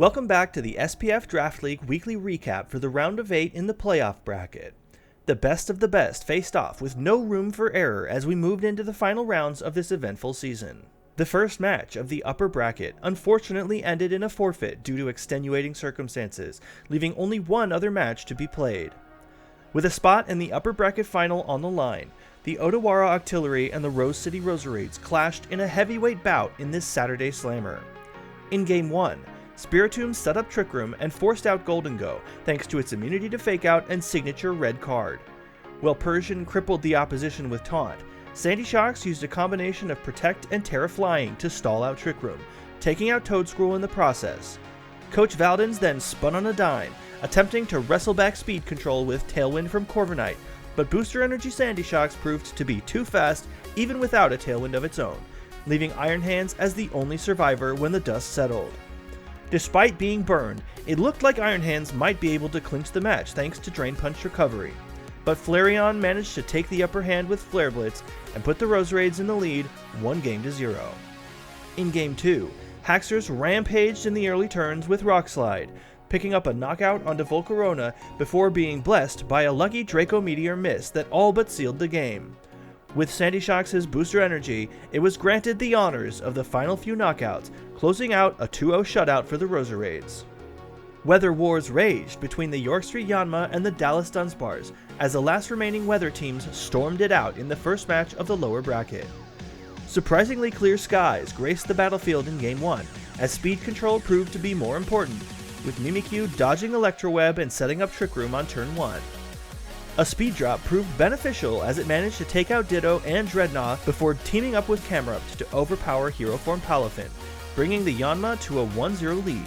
Welcome back to the SPF Draft League weekly recap for the round of 8 in the playoff bracket. The best of the best faced off with no room for error as we moved into the final rounds of this eventful season. The first match of the upper bracket unfortunately ended in a forfeit due to extenuating circumstances, leaving only one other match to be played. With a spot in the upper bracket final on the line, the Odawara Artillery and the Rose City Roserades clashed in a heavyweight bout in this Saturday Slammer. In Game 1, Spiritomb set up Trick Room and forced out Golden Go thanks to its immunity to fake out and signature red card. While Persian crippled the opposition with Taunt, Sandy Shocks used a combination of Protect and Terra Flying to stall out Trick Room, taking out Toad Scroll in the process. Coach Valdens then spun on a dime, attempting to wrestle back speed control with Tailwind from Corviknight, but Booster Energy Sandy Shocks proved to be too fast even without a Tailwind of its own, leaving Iron Hands as the only survivor when the dust settled. Despite being burned, it looked like Iron Hands might be able to clinch the match thanks to Drain Punch recovery, but Flareon managed to take the upper hand with Flare Blitz and put the Roserades in the lead 1-0. In Game 2, Haxor's rampaged in the early turns with Rock Slide, picking up a knockout onto Volcarona before being blessed by a lucky Draco Meteor miss that all but sealed the game. With Sandy Shocks' Booster Energy, it was granted the honors of the final few knockouts, closing out a 2-0 shutout for the Roserades. Weather wars raged between the York Street Yanma and the Dallas Dunsparce as the last remaining weather teams stormed it out in the first match of the lower bracket. Surprisingly clear skies graced the battlefield in Game 1, as speed control proved to be more important, with Mimikyu dodging Electro Web and setting up Trick Room on turn 1. A speed drop proved beneficial as it managed to take out Ditto and Dreadnought before teaming up with Camerupt to overpower Hero Form Palafin, bringing the Yanma to a 1-0 lead.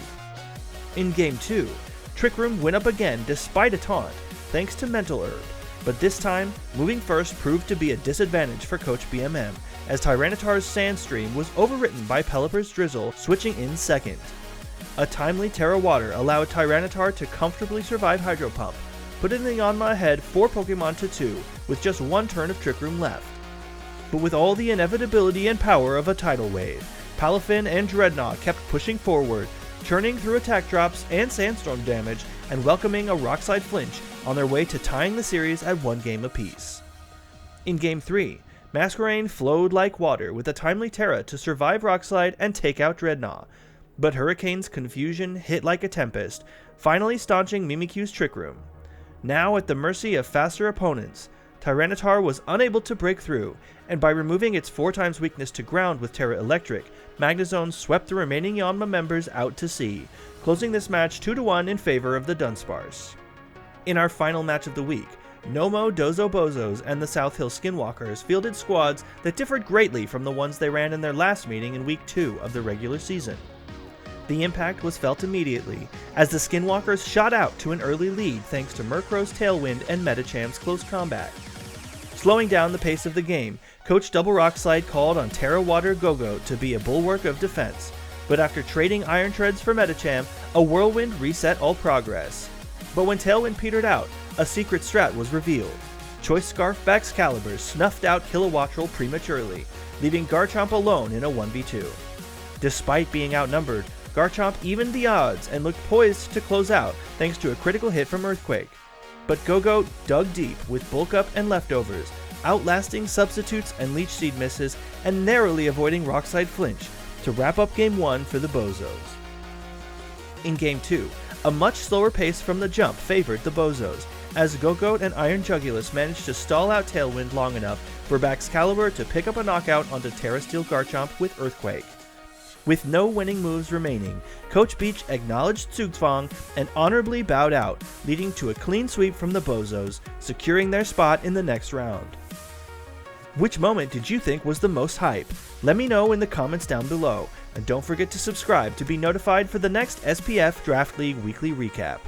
In Game 2, Trick Room went up again despite a taunt, thanks to Mental Herb, but this time, moving first proved to be a disadvantage for Coach BMM, as Tyranitar's Sandstream was overwritten by Pelipper's Drizzle, switching in second. A timely Terra Water allowed Tyranitar to comfortably survive Hydro Pump, putting the Yanma ahead 4 Pokemon to 2, with just one turn of Trick Room left. But with all the inevitability and power of a tidal wave, Palafin and Dreadnought kept pushing forward, churning through attack drops and sandstorm damage, and welcoming a Rockslide flinch on their way to tying the series at 1 game apiece. In Game 3, Masquerain flowed like water with a timely Terra to survive Rockslide and take out Dreadnought, but Hurricane's Confusion hit like a tempest, finally staunching Mimikyu's Trick Room. Now at the mercy of faster opponents, Tyranitar was unable to break through, and by removing its 4x weakness to ground with Terra Electric, Magnezone swept the remaining Yanma members out to sea, closing this match 2-1 in favor of the Dunsparce. In our final match of the week, Nomo Dozo Bozos and the South Hill Skinwalkers fielded squads that differed greatly from the ones they ran in their last meeting in Week 2 of the regular season. The impact was felt immediately, as the Skinwalkers shot out to an early lead thanks to Murkrow's Tailwind and Medichamp's close combat. Slowing down the pace of the game, Coach Double Rockslide called on Terra Water Go-Go to be a bulwark of defense, but after trading Iron Treads for Medicham, a Whirlwind reset all progress. But when Tailwind petered out, a secret strat was revealed. Choice Scarf Baxcalibur snuffed out Kilowattrel prematurely, leaving Garchomp alone in a 1v2. Despite being outnumbered, Garchomp evened the odds and looked poised to close out thanks to a critical hit from Earthquake. But Go-Go dug deep with Bulk Up and Leftovers, outlasting Substitutes and Leech Seed misses and narrowly avoiding Rockslide flinch to wrap up Game 1 for the Bozos. In Game 2, a much slower pace from the jump favored the Bozos, as Go-Goat and Iron Jugulis managed to stall out Tailwind long enough for Baxcalibur to pick up a knockout onto Terra Steel Garchomp with Earthquake. With no winning moves remaining, Coach Beach acknowledged Zugfang and honorably bowed out, leading to a clean sweep from the Bozos, securing their spot in the next round. Which moment did you think was the most hype? Let me know in the comments down below, and don't forget to subscribe to be notified for the next SPF Draft League weekly recap.